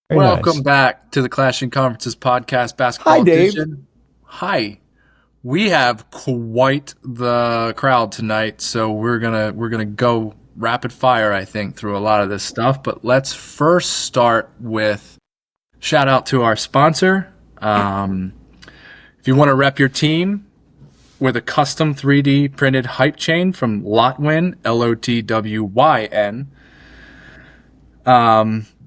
Very Welcome nice. back to the Clashing Conferences podcast Hi, basketball Dave. edition. Hi. We have quite the crowd tonight, so we're gonna go rapid fire, I think, through a lot of this stuff. But let's first start with shout out to our sponsor. If you want to rep your team with a custom 3D printed hype chain from Lotwin, Lotwyn,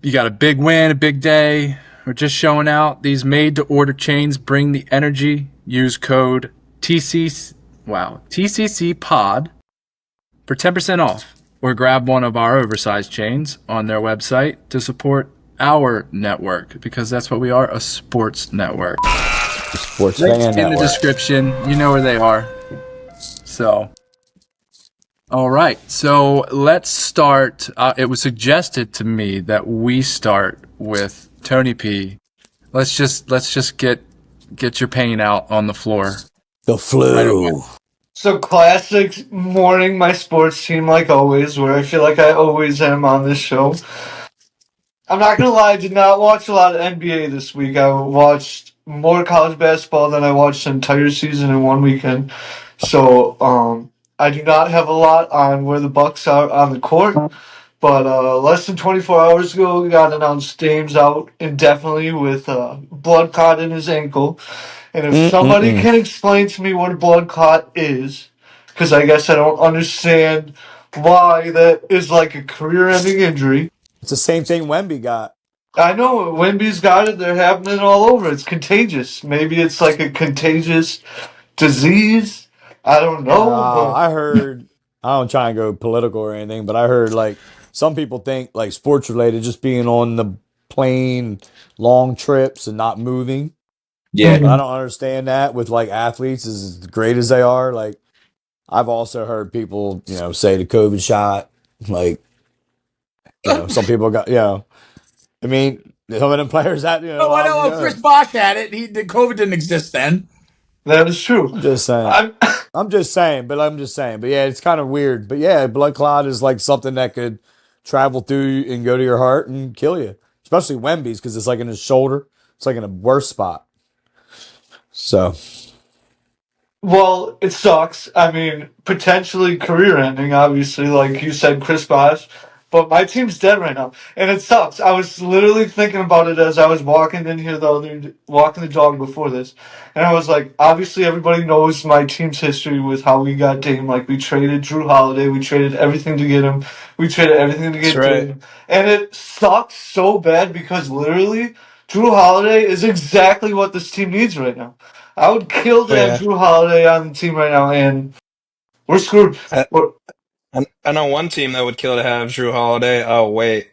you got a big win, a big day, or just showing out. These made to order chains bring the energy. Use code TCC pod for 10% off, or grab one of our oversized chains on their website to support our network, because that's what we are, a sports network. Sports Links Fan in the Network. description. You know where they are. So, all right. So let's start. It was suggested to me that we start with Tony P. Let's just get your pain out on the floor The right away. flu. So classic morning my sports team like always, where I feel like I always am on this show. I'm not gonna lie, I did not watch a lot of NBA this week. I watched more college basketball than I watched the entire season in one weekend. So I do not have a lot on where the Bucks are on the court. But less than 24 hours ago, we got announced Dame's out indefinitely with blood clot in his ankle. And if somebody Mm-mm-mm. can explain to me what a blood clot is, because I guess I don't understand why that is like a career-ending injury. It's the same thing Wemby got. I know Wemby's got it; they're happening all over. It's contagious. Maybe it's like a contagious disease. I don't know, but I heard, I don't try and go political or anything, but I heard like some people think like sports related, just being on the plane, long trips and not moving. Yeah, But I Mhm. don't understand that with like athletes as great as they are. Like I've also heard people, say the COVID shot, like, some people got, I mean, some of them players that, no, I know. obviously, Chris Bosh had it. The COVID didn't exist then. That is true. I'm just saying. I'm I'm just saying. But yeah, it's kind of weird. But yeah, blood clot is like something that could travel through and go to your heart and kill you. Especially Wemby's because it's like in his shoulder. It's like in a worse spot. So Well, it sucks. I mean, potentially career ending, obviously, like you said, Chris Bosh. But my team's dead right now, and it sucks. I was literally thinking about it as I was walking in here walking the dog before this, and I was like, obviously, everybody knows my team's history with how we got Dame. Like, we traded Drew Holiday, we traded everything to get him, we traded everything to That's get right. Dame, and it sucks so bad because literally, Drew Holiday is exactly what this team needs right now. I would kill Oh to have yeah. Drew Holiday on the team right now, and we're screwed. I, We're, I know one team that would kill to have Drew Holiday. Oh wait,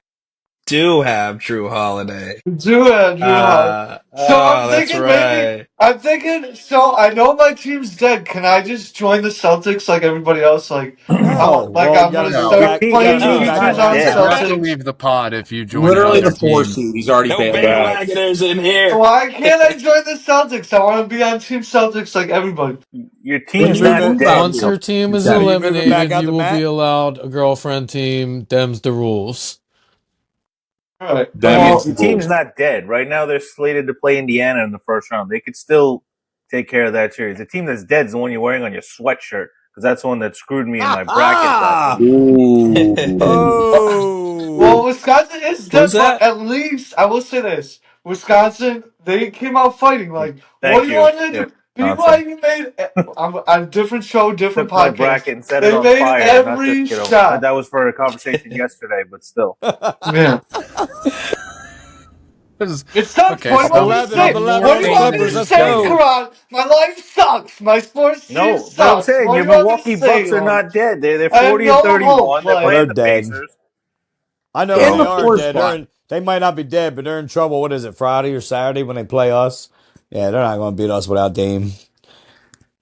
do have Drew Holiday. we do have Drew Holiday. So I'm That's thinking maybe right. I'm thinking. So I know my team's dead. Can I just join the Celtics like everybody else? no. Like Well, you I'm got to gonna move Your start back. team, You got your to playing move team's back futures up not to on the You dead. have to top. leave Celtics. the pod if you join Literally another the four team. seed. He's already No bailed out. bandwagoners in here. Why can't I join the Celtics? I want to be on Team Celtics like everybody. Your When you team's move not it, dead. Once when your team is when Exactly. you moving back eliminated, out you the will be mat. allowed a girlfriend team. Them's the rules. All right. Your, That your is Well, the team's rules. not dead. Right now, they're slated to play Indiana in the first round. They could still take care of that series. The team that's dead is the one you're wearing on your sweatshirt because that's the one that screwed me in my brackets last Ah! week. Well, Oh! Wisconsin is Who's dead, but that? at least I will say this: Wisconsin, they came out fighting. Like, what Thank do you you. want to Yeah, do? Wisconsin. BYU made on a different show, different Took my podcast. bracket and set it They on made fire. Not this every kiddo. shot. That was for a conversation yesterday, but still. Yeah, This is- it sucks. okay, What do you so want me to 11 of say? the 11 What on do the you morning want me Clippers. to is Let's say, go. Karan? My life sucks. My sports team No, but I'm sucks. saying What your do you want me to Milwaukee say? Bucks are Like, not dead. They're I have 40 and no hope. 31. They're Well, Like, they're playing the dead. Pacers. I know So what I In they the are fourth dead. spot. They might not be dead, but they're in trouble. What is it, Friday or Saturday when they play us? Yeah, they're not going to beat us without Dame.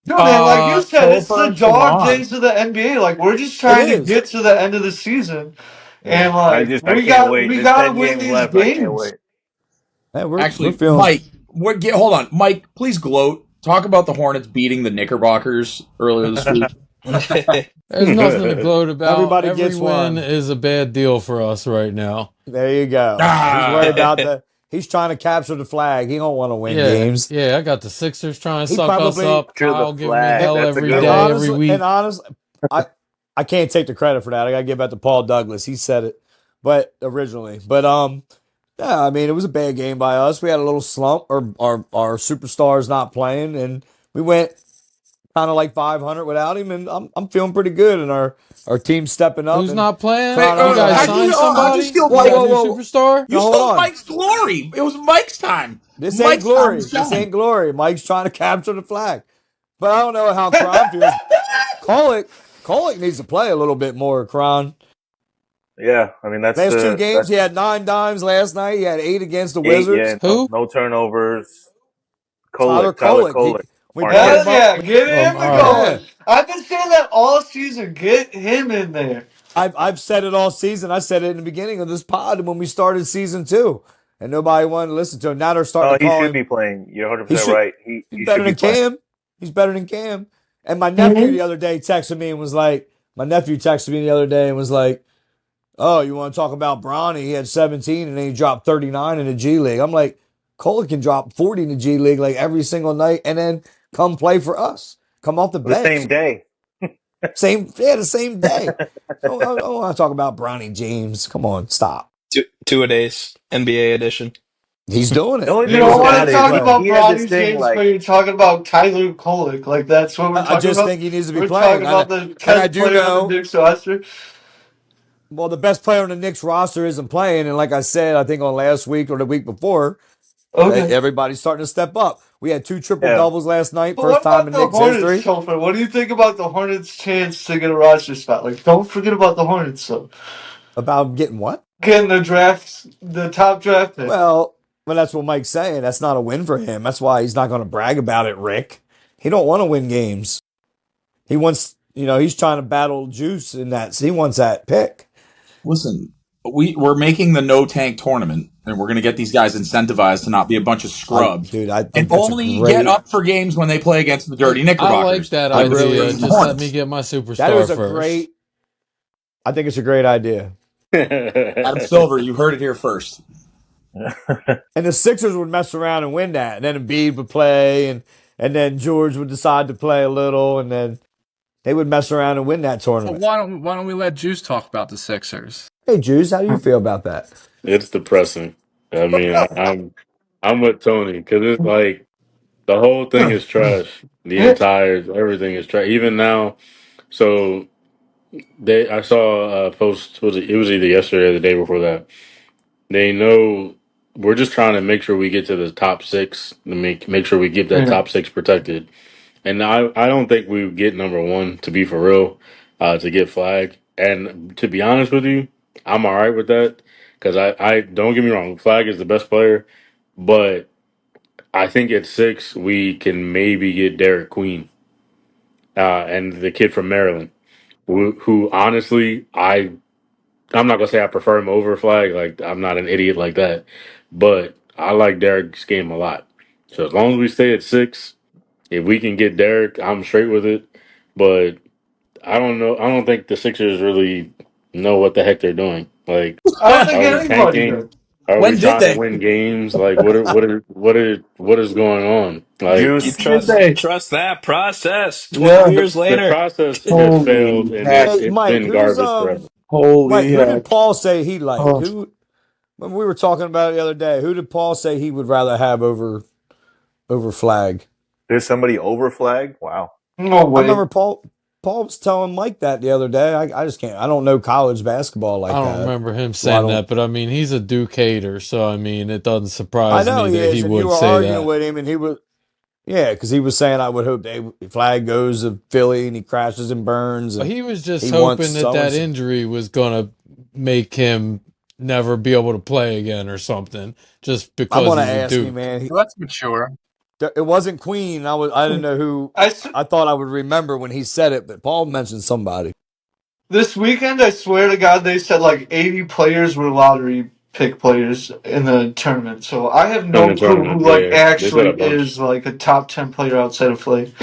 dude, and like you said, it's the Topher, come dog on. days of the NBA. Like, we're just It trying to is. get to the end of the season, yeah, and like I we can't got wait. we There's gotta 10 win games these left. I can't games. wait. Yeah, we're Actually, feeling. Mike, hold on. Mike, please gloat. Talk about the Hornets beating the Knickerbockers earlier this week. There's nothing to gloat about. Everybody Every gets win one. is a bad deal for us right now. There you go. He's worried Ah, about the. He's trying to capture the flag. He don't want to win Yeah, games. yeah. I got the Sixers trying to He suck us probably up. Capture the Kyle giving me flag. hell That's a every good and day, one. every week. honestly, I can't take the credit for that. I gotta give that to Paul Douglas. He said it, but originally, yeah. I mean, it was a bad game by us. We had a little slump. Our superstars not playing, and we went kind of like 500 without him. And I'm feeling pretty good, and our team's stepping up Who's and not playing? trying Hey, our You guys hardest. signed how'd you somebody? steal You Whoa, got a whoa, new Mike? whoa! superstar? You Now hold stole on. Mike's glory. It was Mike's time. This ain't Mike's time to glory. This shine. ain't glory. Mike's trying to capture the flag, but I don't know how Cron feels. Kolick needs to play a little bit more. Cron. Yeah, I mean Last two games, he that's had 9 dimes. Last night, he had 8 against the 8. Yeah, Wizards. no, Who? no turnovers. Tyler Tyler Kolick. Kolek, We put Marquette. Hell him up. yeah, get him All right. Yeah, going. I've been saying that all season. Get him in there. I've said it all season. I said it in the beginning of this pod when we started season 2, and nobody wanted to listen to him. Now they're starting No, to he call should him. be playing. You're He 100% should. right. He's He better should be than playing. Cam. He's better than Cam. And Mhm. my nephew texted me the other day and was like, "Oh, you want to talk about Bronny? He had 17 and then he dropped 39 in the G League." I'm like, Cole can drop 40 in the G League like every single night and then come play for us. Come off the The same bench. day. The same day. I don't want to talk about Bronny James. Come on, stop. Two-a-days NBA edition. He's doing The it. only You thing He's don't about a want that to NBA is talk player. about he had this Bronny thing James, but like you're talking about Tyler Kolek. Like that's what we're I talking just about. think he needs to be We're playing. talking about the And I 10th do player on the know, Knicks roster. well, the best player on the Knicks roster isn't playing. And like I said, I think on last week or the week before, Okay. everybody's starting to step up. We had 2 triple yeah. doubles last night, But what first time about in the Knicks Hornets, history. Chauffeur? What do you think about the Hornets' chance to get a roster spot? Like, don't forget about the Hornets, though. About getting what? Getting the top draft pick. Well, that's what Mike's saying. That's not a win for him. That's why he's not going to brag about it, Rick. He don't want to win games. He wants, he's trying to battle Juice in that. So he wants that pick. Listen, we're making the no tank tournament, and we're going to get these guys incentivized to not be a bunch of scrubs I and think that's a only get great. up for games when they play against the dirty I like Knickerbockers. that I Like the really. idea. Sixers and Just let me Hornets. get my That superstar was a first. great. I think it's a great idea. Adam Silver, you heard it here first. And the Sixers would mess around and win that. And then Embiid would play, and then George would decide to play a little, and then they would mess around and win that So tournament. why don't we let Juice talk about the Sixers? Hey, Juice, how do you feel about that? It's depressing. I mean, I'm with Tony because it's like the whole thing is trash. The entire everything is trash. Even now, so I saw a post. It was either yesterday or the day before that. They know we're just trying to make sure we get to the top six to make sure we keep that Yeah. top six protected. And I don't think we would get number one to be for real, to get flag. And to be honest with you, I'm all right with that because I don't get me wrong, flag is the best player, but I think at six we can maybe get Derek Queen, and the kid from Maryland, who honestly I'm not gonna say I prefer him over flag. Like I'm not an idiot like that, but I like Derek's game a lot. So as long as we stay at six, if we can get Derek, I'm straight with it. But I don't know. I don't think the Sixers really know what the heck they're doing. Like, I don't think are we anybody tanking? did. Are we When did trying to they? win games? Like, what is going on? Like, You Juice. Did they? trust that process. 12 Yeah. years the later. process just failed, Holy and heck! Hey, it's Mike, been garbage forever. Mike, Holy who did heck! Paul say he liked? Oh, When we were talking about it the other day, who did Paul say he would rather have over flag? There's somebody over flag? Wow. no I way. remember Paul was telling Mike that the other day. I just can't. I don't know college basketball I like don't that. remember him So I saying don't. that, but I mean, he's a Duke hater, so I mean, it doesn't I surprise know me he that is, he and you would were say arguing that. with him, and he was. Yeah, because he was saying I would hope flag goes to Philly and he crashes and burns Well, and he was just he wants hoping that so and that so. injury was gonna make him never be able to play again or something, just I'm because gonna he's a ask him, Duke. man. Well, that's mature. It wasn't Queen. I didn't know who. I s- I thought I would remember when he said it, but Paul mentioned somebody. this weekend, I swear to God, they said like 80 players were lottery pick players in the tournament. So I have In the no clue who tournament, like yeah, they said actually a bunch. is like a top 10 player outside of Flake.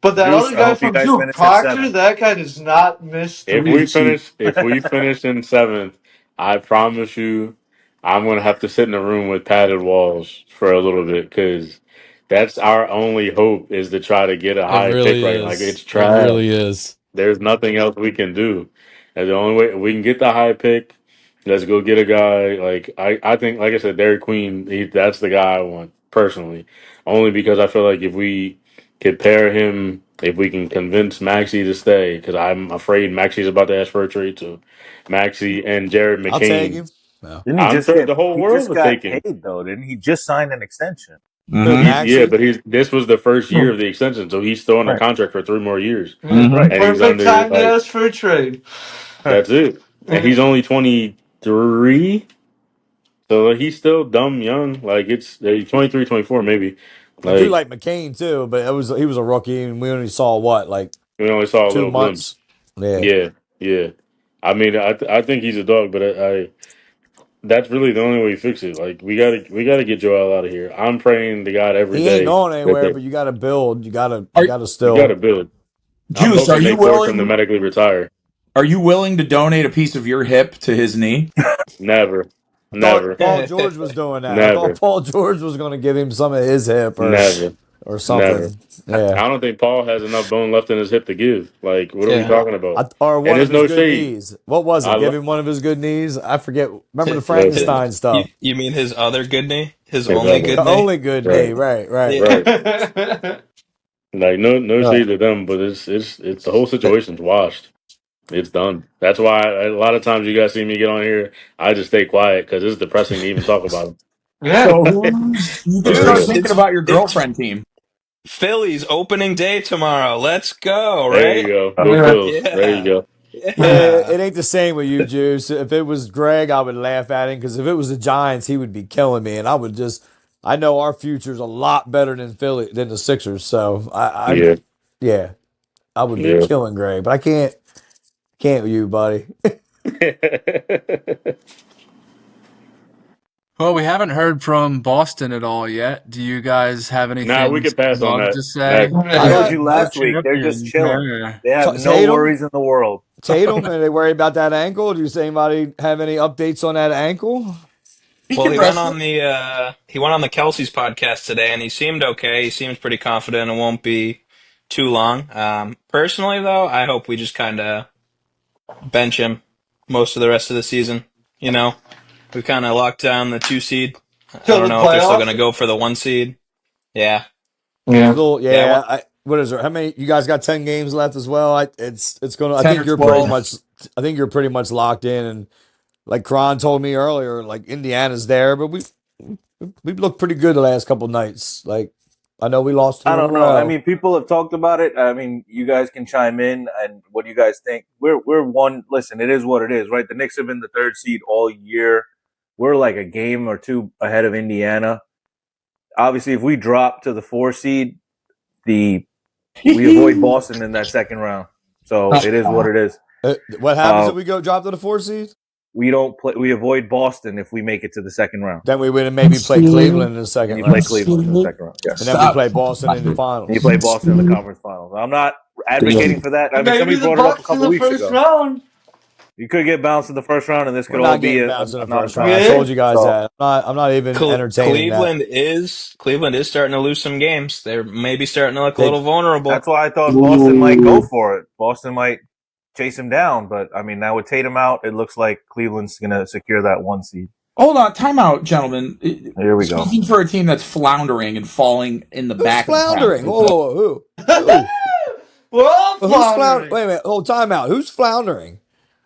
But that Juice, other I guy hope you from guys Duke, finish at Proctor, 7. that guy does not miss threes. If we finish in seventh, I promise you, I'm gonna have to sit in a room with padded walls for a little bit because that's our only hope is to try to get a It high pick really right. Like it's is. It trash. really is. There's nothing else we can do. And the only way we can get the high pick, let's go get a guy. Like I think, like I said, Derek Queen. That's the guy I want personally. Only because I feel like if we could pair him, if we can convince Maxi to stay, because I'm afraid Maxi's about to ask for a trade too. Maxi and Jared I'll take McCain. him. No. Didn't he I'm just sure get? the whole He world just would got take him. paid though, didn't he? Just signed an extension. Who, Mm-hmm. Yeah, Maxie? but this was the first year Hmm. of the extension, so he's still under Right. contract for 3 more years, Yeah, Right. Mm-hmm. and he's perfect under time to like ask for a trade. that's it. And Yeah. he's only 23, so like, he's still dumb young. Like it's 23, 24 maybe. I do Like like McCain too, but he was a rookie, and we only saw what, like we only saw a two little glimpse. months. Yeah, Yeah, yeah. I mean, I think he's a dog, but I that's really the only way you fix it. Like we gotta get Joel out of here. I'm praying to God every he ain't day going that anywhere. But you got to build. You Are got to we gotta still. build. I'm Juice? Are hoping you they force him to willing? medically retire. Are you willing to donate a piece of your hip to his knee? Never, I thought never, Paul George was doing that. I thought never, Paul George was going to give him some of his hip never, or never. something. Yeah, I don't think Paul has enough bone left in his hip to give. Like, what are we Yeah. talking about? or And one of there's his no good shade. knees. What was I it? Give lo- him one of his good knees. I forget. Remember the listen, Frankenstein stuff? You mean his other good knee? His only exactly good The knee? only good knee. right, Right, right. Yeah. right. Like, no Uh, shade to them, but it's the whole situation's washed. It's done. That's why a lot of times you guys see me get on here, I just stay quiet because it's depressing to even talk about Yeah. So who's you can for start real. Juice, thinking about your it's girlfriend team. Phillies opening day tomorrow. Let's go, There you right? go. Go Yeah. Phils. There you Yeah. go. Yeah, Yeah. it ain't the same with you, Juice. If it was Greg, I would laugh at him because if it was the Giants, he would be killing me, and I would just. I know our future's a lot better than Philly than the Sixers, so Yeah, yeah, I would be yeah. killing Greg, but I can't with you, buddy. Well, we haven't heard from Boston at all yet. Do you guys have Nah, we anything could pass on love that. to say? Next. I I told Yeah. got you They're last week. They're just champions. chilling. Yeah. They have no Tatum. worries in the world. Tatum, are they worried about that ankle? Do you say anybody have any updates on that ankle? He Well, can wrestle. he went on the Kelsey's podcast today, and he seemed okay. He seems pretty confident. It won't be too long. Personally, though, I hope we just kind of bench him most of the rest of the season. You know, we've kind of locked down the 2 seed. I Till don't the know if they're still going to playoffs. go for the 1 seed. Yeah, Yeah. Still, yeah. yeah. What is there? How many? You guys got 10 games left as well. It's gonna. I 10 think or you're pretty 12. much. I think you're pretty much locked in. And like Kron told me earlier, like Indiana's there, but we've looked pretty good the last couple nights. Like I know we lost I two in a don't know. I row. mean, people have talked about it. I mean, you guys can chime in and what do you guys think? We're one. Listen, it is what it is, right? The Knicks have been the third seed all year. We're like a game or two ahead of Indiana. Obviously, if we drop to the 4 seed, we avoid Boston in that second round. So it is what it is. What happens Uh, if we go drop to the 4 seed? we don't play. We avoid Boston if we make it to the second round, Then we would maybe play Cleveland in the and second you play round, Cleveland in the second round. and Yes, then we Stop. play Boston in the and you finals. play Boston in the conference finals. I'm not advocating for that. I mean, Maybe somebody the brought it up a Bucks in couple the weeks first ago. round. You could get bounced in the first round, and this We're could all not be getting a, bounced in a the first round. I non-factor. told Yeah. you guys So that. I'm not even entertaining that. Cleveland is starting to lose some games. They're maybe starting to look a They little vulnerable. that's why I thought Boston might go for it. Boston might chase him down, but I mean, now with Tatum out, it looks like Cleveland's going to secure that 1 seed. Hold on, time out, gentlemen. Here we go. Speaking for a team that's floundering and falling in the Who's back of the floundering? pack. Whoa, who? Who? We're all Well, who's floundering? floundering. Wait a minute. Hold time out. Who's floundering?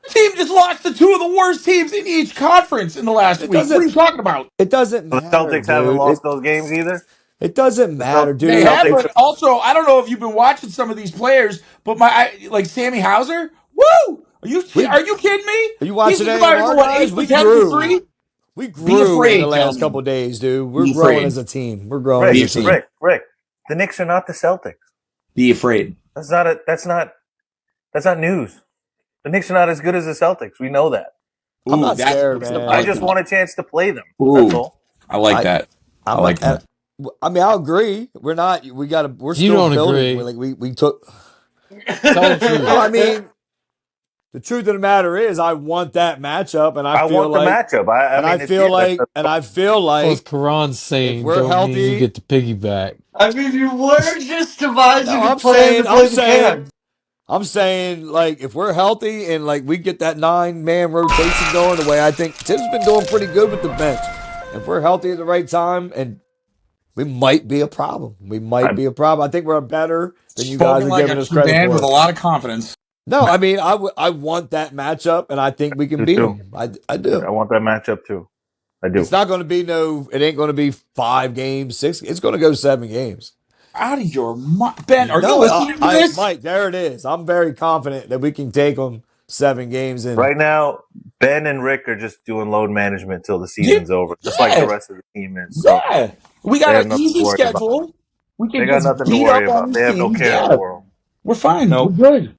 The team just lost to two of the worst teams in each conference in the last It week. What are you doesn't. talking about? It doesn't The matter, Celtics haven't dude. lost those games either. It doesn't The, matter, the They dude. have, Celtics. but also I don't know if you've been watching some of these players, but like Sammy Hauser. Woo! Are you We kidding me? are you He's watching any of about to our go what, guys? 8 for We 10 for grew. 3. We Be grew in the afraid, last couple gentlemen. of days, dude. We're Be growing afraid. as a team. We're growing as Be a Rick, team. afraid. Rick. The Knicks are not the Celtics. Be afraid. That's not news. The Knicks are not as good as the Celtics. We know that. I'm Ooh, not that's scared, the I man. just want a chance to play them. Ooh, That's all. I like I that. I I'm like not. that. I mean, I'll agree. We're not. We got to. We're You still don't building. agree. Like we took. Tell the truth. Well, I mean, the truth of the matter is, I want that matchup, and I I feel want the like, matchup. I mean, it's and I feel Plus, like Karan's if saying we're don't mean you healthy, get to piggyback. I mean, you were just devising no, a plan to play the can. I'm saying, like, if we're healthy and like we get that 9-man rotation going the way I think Tim's been doing pretty good with the bench. If we're healthy at the right time, and we might be a problem. We might be a problem. I think we're better than you guys Spoken are like giving a us true credit man with a for. lot of confidence. No, I mean, I want that matchup, and I think we can Me beat too. them. I do. I want that matchup too. I do. It's not going to be it ain't going to be 5 games, 6. It's going to go 7 games. Out of your mind. Ben, are you No, listening to this? Mike, there it is. I'm very confident that we can take them 7 games in. Right now, Ben and Rick are just doing load management till the Yeah. season's over, just like the rest of the team is. So Yeah. We they got have an nothing to easy worry about. schedule. We They can got just nothing to beat worry up on about. these They have no teams. care in Yeah. the world. We're fine. Nope. We're good.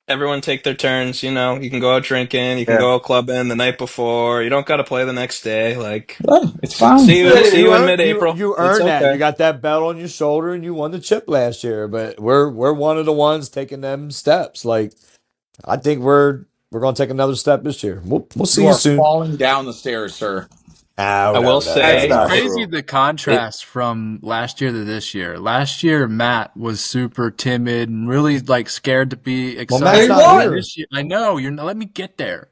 Everyone take their turns. You know, you can go out drinking, you can Yeah. go out clubbing the night before. You don't got to play the next day. Like, Yeah, it's fine. see you in earned, mid-April. you It's earned that. okay. You got that belt on your shoulder, and you won the chip last year. But we're one of the ones taking them steps. Like, I think we're going to take another step this year. We'll see You you are soon. falling down the stairs, sir. Oh, I will no, That's say, no, not no. Crazy true. the contrast from last year to this year. Last year, Matt was super timid and really like scared to be Well, excited. Matt's not won. here. This year, I know you're not. Let me get there.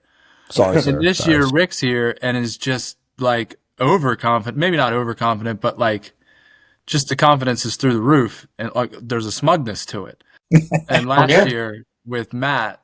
Sorry, And sir. this Sorry. year, Rick's here and is just like overconfident. Maybe not overconfident, but like just the confidence is through the roof, and like there's a smugness to it. And last Okay. year with Matt,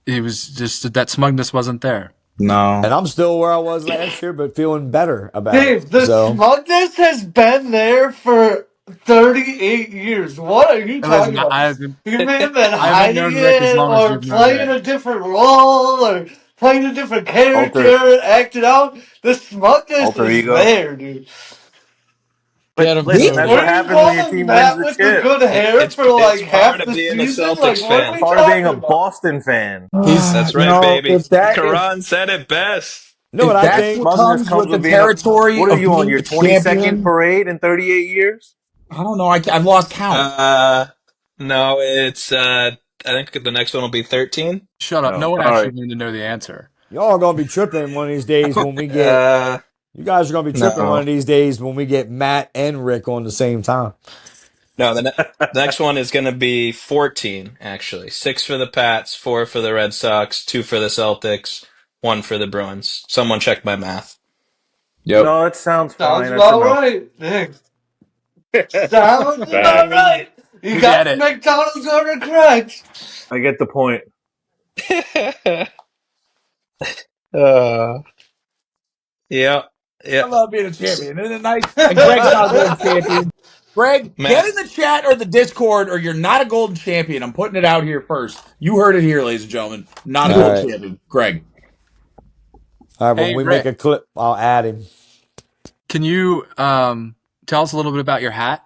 he was just that smugness wasn't there. No. And I'm still where I was last year, but feeling better about Dave, it. the So, smugness has been there for 38 years. What are you And listen, talking about? I haven't, You may have been I haven't hiding known Rick as it long as or you've known playing Rick. a different role or playing a different character, acting out. The smugness Alter is ego. there, dude. Get But him, listen, that's Tony. what Were you happens when your calling team wins Matt the with the chip. good hair for it's like half part of the being a season? Like, Celtics what are fan. we Part of being talking a about? Boston fan. That's You right, know, baby. Karan said it best. no, and if I that's think what Smugness comes comes with the with being a. territory What are of you on being your a 22nd champion, parade in 38 years? I don't know. I've lost count. No, it's I think the next one will be 13. Shut up. No No. one All actually right. wanted to know the answer. y'all going to be tripping one of these days when we get. You guys are going to be tripping one No, of these days when we get Matt and Rick on the same time. no. The next one is going to be 14. Actually, 6 for the Pats, 4 for the Red Sox, 2 for the Celtics, 1 for the Bruins. Someone check my math. Yep. No, it sounds Sounds fine. That's about enough. right. Nick. Sounds about Facts. right. You We got get the it. McDonald's order correct. I get the point. uh, yeah, yeah. I love being a champion. Isn't it nice? And Greg's not a golden champion. Greg, get Matt, in the chat or the Discord, or you're not a golden champion. I'm putting it out here first. You heard it here, ladies and gentlemen. Not a All golden right. champion. Greg. All right, when Hey, we make Rick, a clip, I'll add him. can you tell us a little bit about your hat?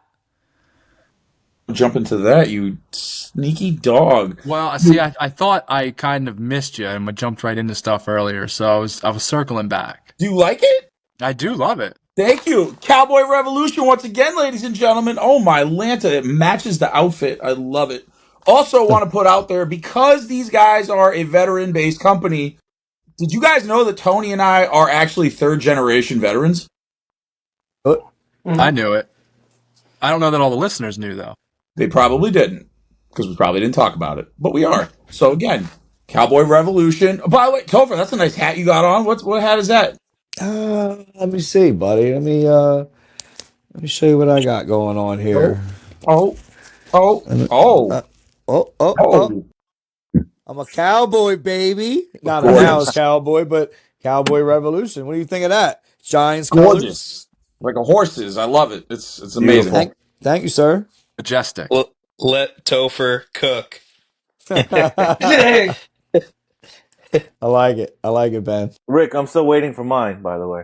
Jump into that, you sneaky dog. Well, see, I thought I kind of missed you and I jumped right into stuff earlier, so I was circling back. Do you like it? I do love it. Thank you. Cowboy Revolution once again, ladies and gentlemen. Oh my Lanta, it matches the outfit. I love it. Also want to put out there, because these guys are a veteran-based company, did you guys know that Tony and I are actually third-generation veterans? I knew it. I don't know that all the listeners knew though. They probably didn't, because we probably didn't talk about it. But we are. So again, Cowboy Revolution. Oh, by the way, Topher, that's a nice hat you got on. What hat is that? Let me see, buddy. Let me show you what I got going on here. Oh, oh, Let me- oh, oh, oh, oh. oh. I'm a cowboy, baby. Not a Gorgeous. Dallas cowboy, but Cowboy Revolution. What do you think of that? Giants colors. Gorgeous. Like a horse's. I love it. It's amazing. Beautiful. Thank you, sir. Majestic. let Topher cook. Dang. I like it. I like it, Ben. Rick, I'm still waiting for mine, by the way.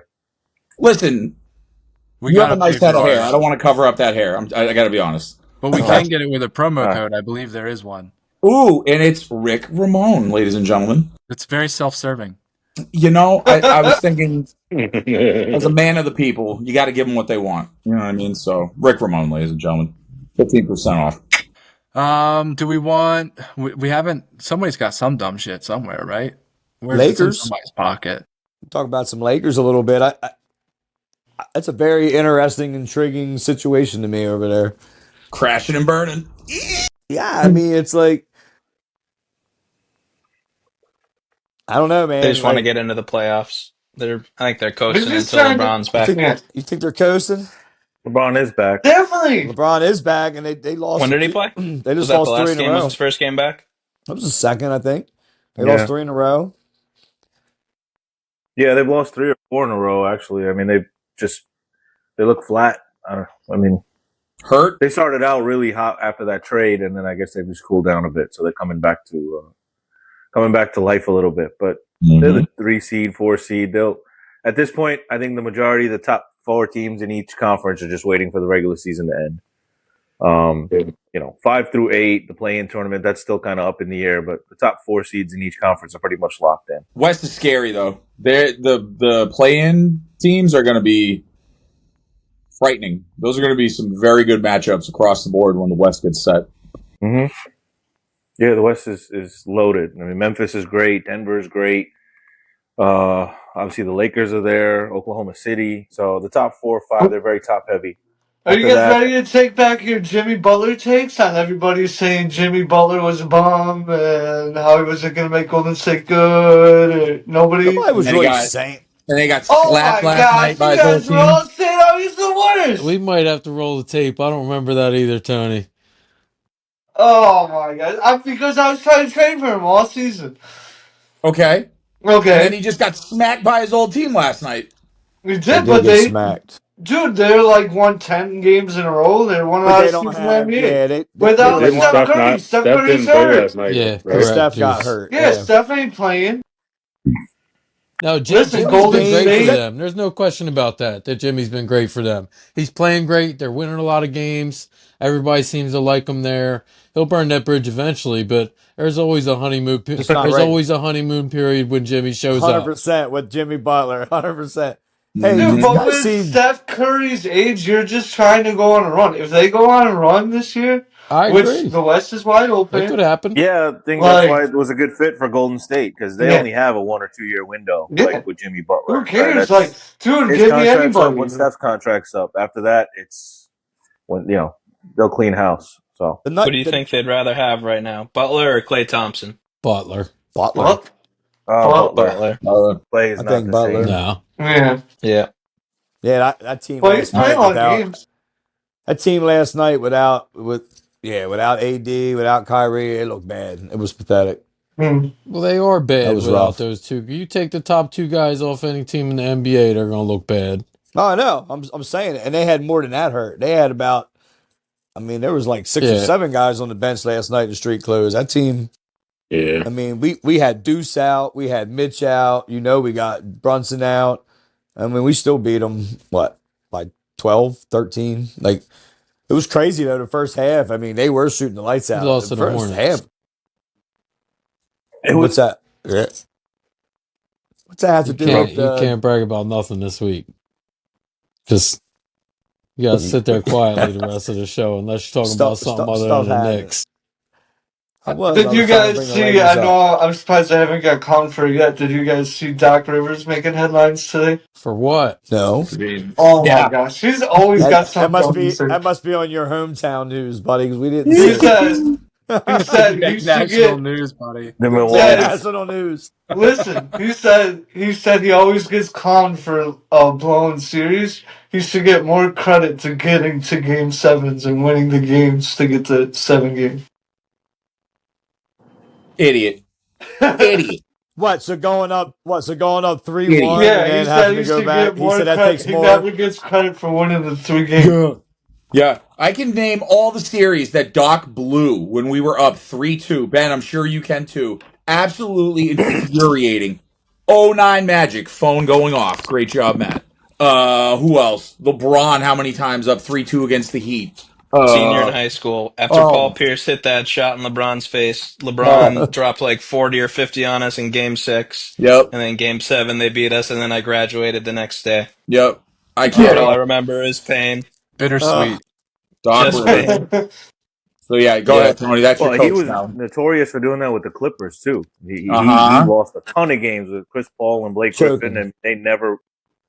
Listen, We you have a gotta nice pay head of for hair. ours. I don't want to cover up that hair. I got to be honest. But we All can right. get it with a promo All right. code. I believe there is one. Ooh, and it's Rick Ramone, ladies and gentlemen. It's very self-serving. You know, I was thinking, as a man of the people, you got to give them what they want. You know what I mean? So, Rick Ramone, ladies and gentlemen, 15% off. Do we want? We haven't. Somebody's got some dumb shit somewhere, right? Where's it's in Lakers. somebody's pocket? Talk about some Lakers a little bit. That's a very interesting, intriguing situation to me over there. Crashing and burning. Yeah, I mean, it's like I don't know, They man. just want to Like get into the playoffs. I think they're They're coasting just until trying to. LeBron's you back. think Yeah, you think they're coasting? LeBron is back. definitely. LeBron is back, and they lost. When did he play? They Was just that the lost three last in a game? Was row. his first game back? That was the second, I think. They lost Yeah. three in a row. Yeah, they've lost 3 or 4 in a row. Actually, I mean they look flat. I don't. I mean, Hurt. they started out really hot after that trade, and then I guess they've just cooled down a bit. So they're coming back to life a little bit. But they're the 3 seed, 4 seed. They'll at this point, I think the majority of the top 4 teams in each conference are just waiting for the regular season to end. 5 through 8, the play-in tournament, that's still kind of up in the air, but the top 4 seeds in each conference are pretty much locked in. West is scary though. The play-in teams are going to be frightening. Those are going to be some very good matchups across the board when the West gets set. Mm-hmm. Yeah, the West is loaded. I mean, Memphis is great. Denver is great. Obviously, the Lakers are there. Oklahoma City. So the top 4 or 5, they're very top heavy. Are you After guys that, ready to take back your Jimmy Butler takes on everybody saying Jimmy Butler was a bum and how he wasn't going to make Golden State good? Or nobody? Nobody was And he really got saying. and they got Oh slapped my last gosh, night by you his whole guys were team. all saying how he's the worst. We might have to roll the tape. I don't remember that either, Tony. Oh my god. Because I was trying to trade for him all season. Okay. And then Okay. he just got smacked by his old team last night. We They did, did but get smacked, dude, they're like won 10 games in a row. They're one of the but they hottest don't teams in the have. NBA. Yeah, they Without only Didn't won Steph Steph Curry. not? Steph Steph Curry's didn't play hurt. last night, Yeah, because right? correct. Steph He got was. hurt. Yeah, Yeah, Steph ain't playing. No, Listen, Jimmy's Golden been great for State. them. There's no question about that. That Jimmy's been great for them. He's playing great. They're winning a lot of games. Everybody seems to like him there. He'll burn that bridge eventually, but there's always a honeymoon. just not There's right. always a honeymoon period when Jimmy shows Hundred up. percent with Jimmy Butler. 100%. Hey, Dude, did you but guys with see? Steph Curry's age, you're just trying to go on a run. If they go on a run this year, I which agree. the West is wide That could open, happen. yeah, I think that's like, why it was a good fit for Golden State because they yeah, only have a 1 or 2 year window, like yeah. with Jimmy Who Butler. Right? cares? Like, That's dude, his give me contract's up anybody. when Steph's contract's up. After that, it's when they'll clean house. So The Who nut do you the think they'd rather have right now, Butler or Klay Thompson? Butler. Butler. What? Butler Butler. play is I not think the Butler. same. No. Yeah. Yeah. Yeah, that team But he's last playing night a lot of without games. that team last night without AD, without Kyrie, it looked bad. It was pathetic. Hmm. Well, they are That bad was without rough. those two. You take the top 2 guys off any team in the NBA, they're going to look bad. Oh, I know. I'm saying it, and they had more than that hurt. They had about. I mean, there was like 6 or Yeah. 7 guys on the bench last night in street clothes. That team. Yeah. I mean, we had Deuce out, we had Mitch out. We got Brunson out. I mean, we still beat them. What, by 12, 13? Like, it was crazy though. The first half. I mean, they were shooting the lights We out. lost The to the first Hornets. half. It What's was that? Yeah. What's that have to You do can't with? you can't brag about nothing this week. Just you gotta sit there quietly the rest of the show unless you're talking about something other stuff than the happened. Knicks. I Did was you trying to guys bring the see? I Lakers know up. I'm surprised I haven't got called for it yet. Did you guys see Doc Rivers making headlines today? For what? No, Oh my Yeah. gosh, he's always got that something to say. must be on your hometown news, buddy, because we didn't He see it. said he said he should National get. news, buddy. the Yeah, Milwaukee. national news. Listen, he said he always gets clowned for a blown series. He should get more credit to getting to game sevens and winning the games to get to 7 games. Idiot. Idiot. What? So going up? What? So going up 3-1 Idiot. and Yeah, he then said having he to go should back? get He more said that credit. takes He more. never gets credit for winning the 3 games. Yeah. I can name all the series that Doc blew when we were up 3-2. Ben, I'm sure you can too. Absolutely infuriating. 09 Magic, phone going off. Great job, Matt. Who else? LeBron, how many times up 3-2 against the Heat? Senior in high school. After Paul Pierce hit that shot in LeBron's face, LeBron dropped like 40 or 50 on us in game 6. Yep. And then game 7, they beat us, and then I graduated the next day. Yep. I All can't. I remember is pain. Bittersweet. Doc Just was pain. So yeah, go Yeah. ahead, Tony. That's Well, your he coach was now. notorious for doing that with the Clippers too. Uh He huh. lost a ton of games with Chris Paul and Blake Griffin, Choking. and they never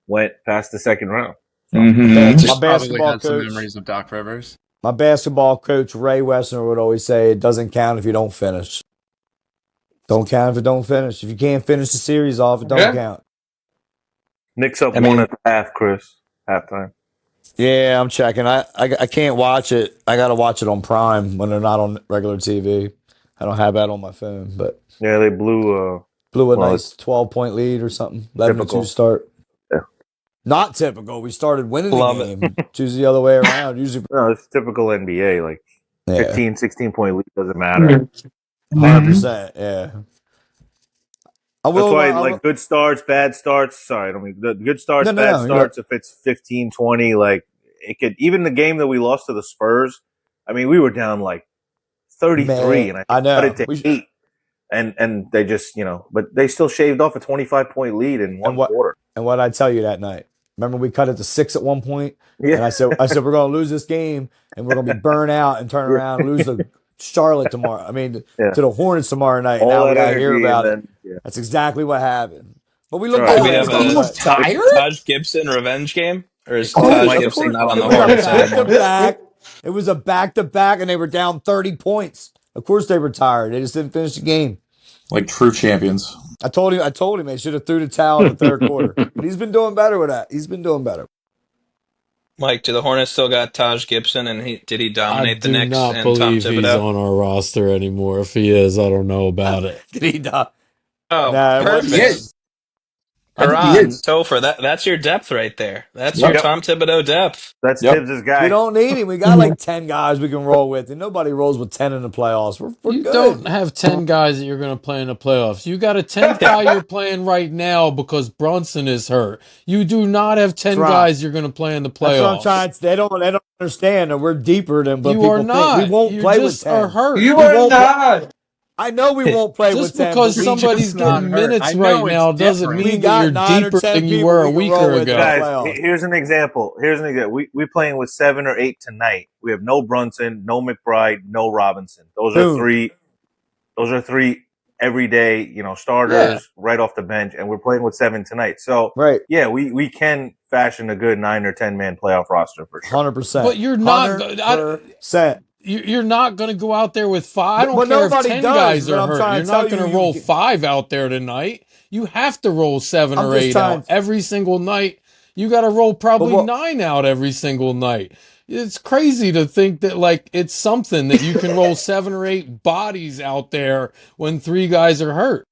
went past the second round. So Yeah. Mm-hmm. So My you probably basketball had some coach, memories of Doc Rivers. my basketball coach Ray Wessner would always say, "It doesn't count if you don't finish. Don't count if you don't finish. If you can't finish the series off, it don't Yeah. count." Knicks up I one mean, at the half, Chris. Halftime. Yeah, I'm checking. I can't watch it. I got to watch it on Prime when they're not on regular TV. I don't have that on my phone, but Yeah, they blew. blew a Well, it's nice 12-point lead or something. 11-2 typical. start. Yeah. Not typical. We started winning the love it. game. Choose the other way around. Usually, No, it's typical NBA. Like yeah, 15, 16 point lead doesn't matter. hundred Mm-hmm. percent. Yeah, I That's will. why, I will. like, good starts, bad starts. Sorry, I don't mean the good starts, No, no, bad no. You're starts. If it's 15, 20, like, it could, even the game that we lost to the Spurs, I mean, we were down like 33, man. and I I think cut it know. to 8. And they just, but they still shaved off a 25-point lead in And one what quarter. and what I tell you that night. Remember we cut it to 6 at one point, Yeah. and I said we're gonna lose this game, and we're gonna be burnt out and turn Yeah. around and lose to Charlotte tomorrow. I mean, Yeah. to the Hornets tomorrow night. And All now we that gotta hear energy, and about it. then, yeah. That's exactly what happened. But we It's all looked right. good Do we Oh, have last he night. a was But tired. Taj Gibson revenge game, or is oh, Oh, Taj Mike, of of Gibson course not on it the was a Hornets back to anymore? back. It was a back to back, and they were down 30 points. Of course they were tired. They just didn't finish the game. Like true champions. I told him they should have threw the towel in the third quarter. But he's been doing better with that. He's been doing better. Mike, do the Hornets still got Taj Gibson, and did he I dominate the do Knicks not and Tom believe he's Thibodeau? on our roster anymore. If he is, I don't know about it. Did he not? Oh, Nah, it I think wasn't he perfect. him. is. I think he Karan, is. Topher, that's your depth right there. That's your Yep. Yep. Tom Thibodeau depth. That's Yep. Tibbs' We guy. don't need him. We got like 10 guys we can roll with, and nobody rolls with 10 in the playoffs. We're You don't good. have 10 guys that you're going to play in the playoffs. You got a 10th guy you're playing right now because Brunson is hurt. You do not have 10 Try. guys you're going to play in the That's what I'm playoffs. trying to. They don't understand that we're deeper than what You are people think. We not. won't You play with just are 10. hurt. You We are won't. not. I know we won't play with Just 10, but because we somebody's just not getting hurt. minutes I right know it's now doesn't different. we mean that got you're 9 or deeper 10 than you people were we a can week roll with in the ago. Guys, playoffs. here's an example. We playing with 7 or 8 tonight. We have no Brunson, no McBride, no Robinson. Boom. Those are three everyday, Yeah. starters right off the bench, and we're playing with 7 tonight. So Right. yeah, we can fashion a good 9 or 10 man playoff roster for sure. 100%. But you're not. 100%. You're not going to go out there with 5. I don't But care if nobody 10 does, guys but are I'm hurt. trying You're to tell not going to you, roll 5 out there tonight. You have to roll 7 I'm or just 8 trying. out every single night. You got to roll But probably what? 9 out every single night. It's crazy to think that like it's something that you can roll 7 or 8 bodies out there when 3 guys are hurt.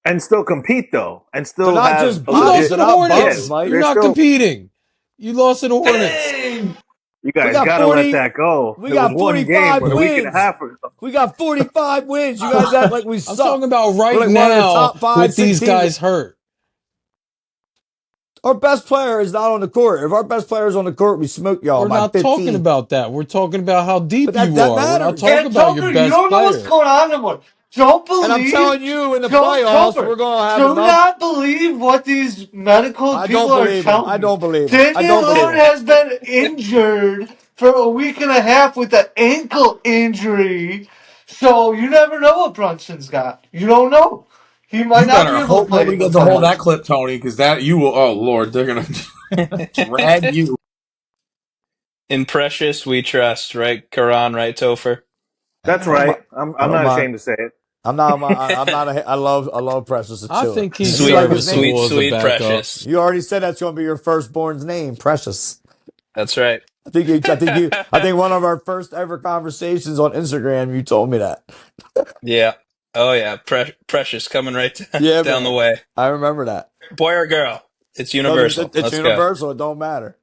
And still compete though, and They're still not have just a You bodies. lost legit. to They're the not Yeah, bums, Hornets. Mike. You're they're not still. competing. You lost to the Hornets. Dang. You We guys got gotta 40. let that go. We It got was one game, 45 but a week and a wins. half ago. We got 45 wins. You guys act like we I'm suck. talking about We're right like one of the now top 5, with 6 these teams. guys hurt. Our best player is not on the court. If our best player is on the court, we smoke y'all We're by not 15. talking about that. We're talking about how deep But that you are. We're not matters. talking And about your Topher, you best don't know what's player. going on anymore. Don't And I'm believe. telling you, in the playoffs, Topher, we're going to have do enough. not believe what these medical I people don't are believe him. telling I you. don't believe him. I Damian don't believe Lillard him. has been injured for a week and a half with an ankle injury. So you never know what Brunson's got. You don't know. He might You not be better able to hope play nobody in the gets a hold of that playoffs. clip, Tony, because that you will. Oh Lord, they're gonna drag you. In Precious, we trust, right? Karan, right, Topher? That's I don't right. mind. I I'm don't not mind. ashamed to say it. I'm not. I'm not. I love Precious I Achua. think he's And you like his name. serviceable as a sweet backup. Precious. You already said that's going to be your firstborn's name, Precious. That's right. I think one of our first ever conversations on Instagram, you told me that. Yeah. Oh yeah. Precious coming right Yeah, down the man. way. I remember that. Boy or girl? It's universal. It's Let's go. universal. It don't matter.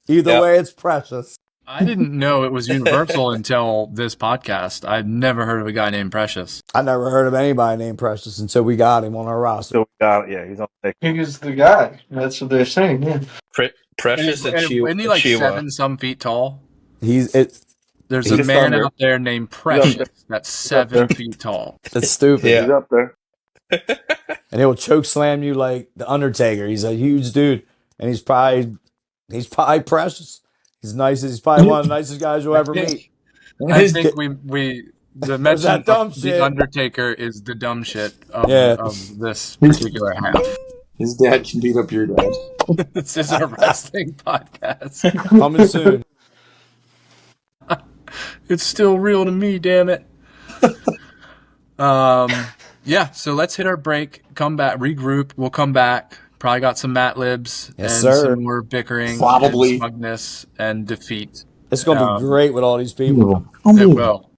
Either Yep. way, it's Precious. I didn't know it was universal until this podcast. I've never heard of a guy named Precious. I never heard of anybody named Precious until we got him on our roster. So we got he's on the He's the guy. That's what they're saying. Yeah. Precious And isn't he like Achua. 7 feet tall? He's it. There's He's a just man under. out there named up Precious there. that's up there. 7 feet tall. It's stupid. Yeah. He's up there. And he'll choke slam you like the Undertaker. He's a huge dude, and he's probably Precious. He's nice. He's probably one of the nicest guys you'll ever meet. I His, think the Was mention that dumb of the shit? Undertaker is the dumb shit of Yeah. this particular half. his dad can beat up your dad. This is a wrestling podcast. Coming soon. It's still real to me, damn it. Yeah, so let's hit our break, come back, regroup. We'll come back. Probably got some Mat Libs Yes, and sir. some more bickering Probably. and smugness and defeat. It's going to be great with all these people. It will.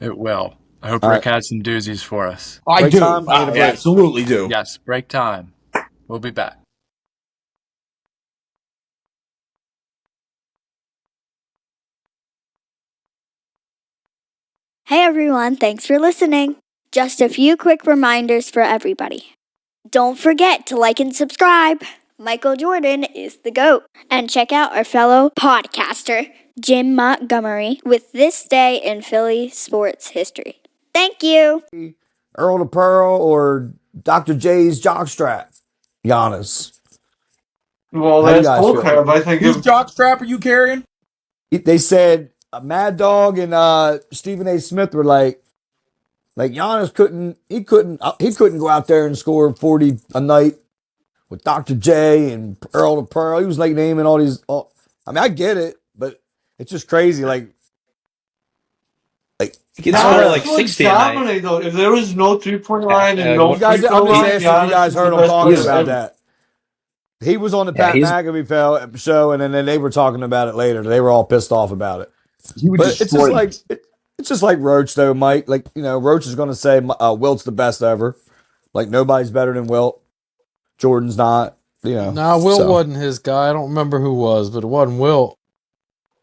It will. I hope All Rick right. has some doozies for us. I Break do. time? I need a I break. absolutely do. Yes, break time. We'll be back. Hey everyone, thanks for listening. Just a few quick reminders for everybody. Don't forget to like and subscribe. Michael Jordan is the GOAT. And check out our fellow podcaster, Jim Montgomery, with This Day in Philly Sports History. Thank you. Earl the Pearl or Dr. J's jockstrap? Giannis. Well, How do you that's guys feel? bullcrap. I think Whose if jockstrap are you carrying? They said Mad Dog and Stephen A. Smith were like Giannis couldn't go out there and score 40 a night with Dr. J and Earl the Pearl. He was like naming all these. I mean, I get it, but it's just crazy. Like He could I score don't know. like Giannis would 60 a night. dominate though. If there was no 3-point line and like, no You guys, free throw I'm just line, asking if you Giannis guys is heard the him best talking player about ever. that. He was on the Yeah, Pat he's McAfee show, and then they were talking about it later. They were all pissed off about it. He would But it's destroy just them. like it's just like Roach, though, Mike. Like Roach is going to say Wilt's the best ever. Like nobody's better than Wilt. Jordan's not. Nah, Wilt so. wasn't his guy. I don't remember who was, but it wasn't Wilt.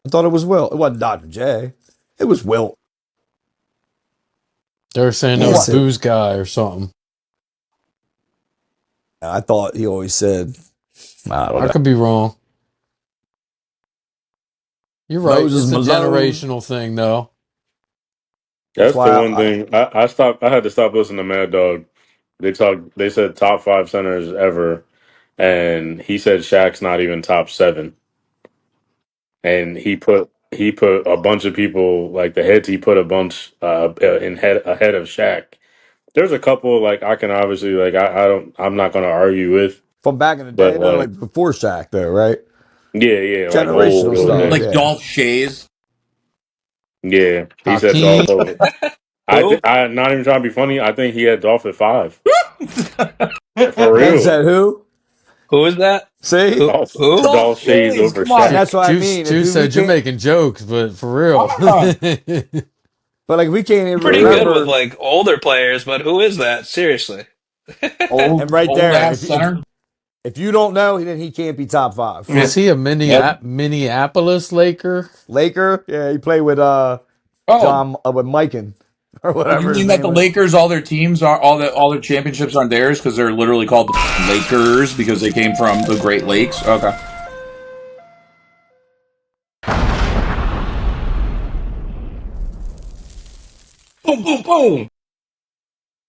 I thought it was Wilt. It wasn't Dr. J. It was Wilt. They were saying it was Boo's guy or something. I thought he always said. I don't I know. could be wrong. You're right. Moses It's a Malone. generational thing, though. That's the why one thing I stopped. I had to stop listening to Mad Dog. They said top 5 centers ever, and he said Shaq's not even top 7. And he put a bunch of people like the heads. He put a bunch in head ahead of Shaq. There's a couple like I can obviously like I'm not going to argue with, from back in the but day, no, like before Shaq, though, right? yeah, like Generational old stuff. man. Like Yeah. Dolph Shays. Yeah, he said Hakeem. Dolph over. Who? I'm not even trying to be funny. I think he had Dolph at 5 for Ben real. said who? Who is that? See? Who? Dolph Shays Shays, over come on. Shaq. That's what I Juice, mean. Juice said you're making jokes, but for real. But like we can't even Pretty remember. good with like older players, but who is that? Seriously. And right old there, ass center. if you don't know, then he can't be top 5. Was he a Yep. Minneapolis Laker? Laker, yeah, he played with John with Mikan or whatever. You his mean that name the was. Lakers, all their teams are all their championships aren't theirs because they're literally called the Lakers because they came from the Great Lakes? Okay. Boom, boom, boom.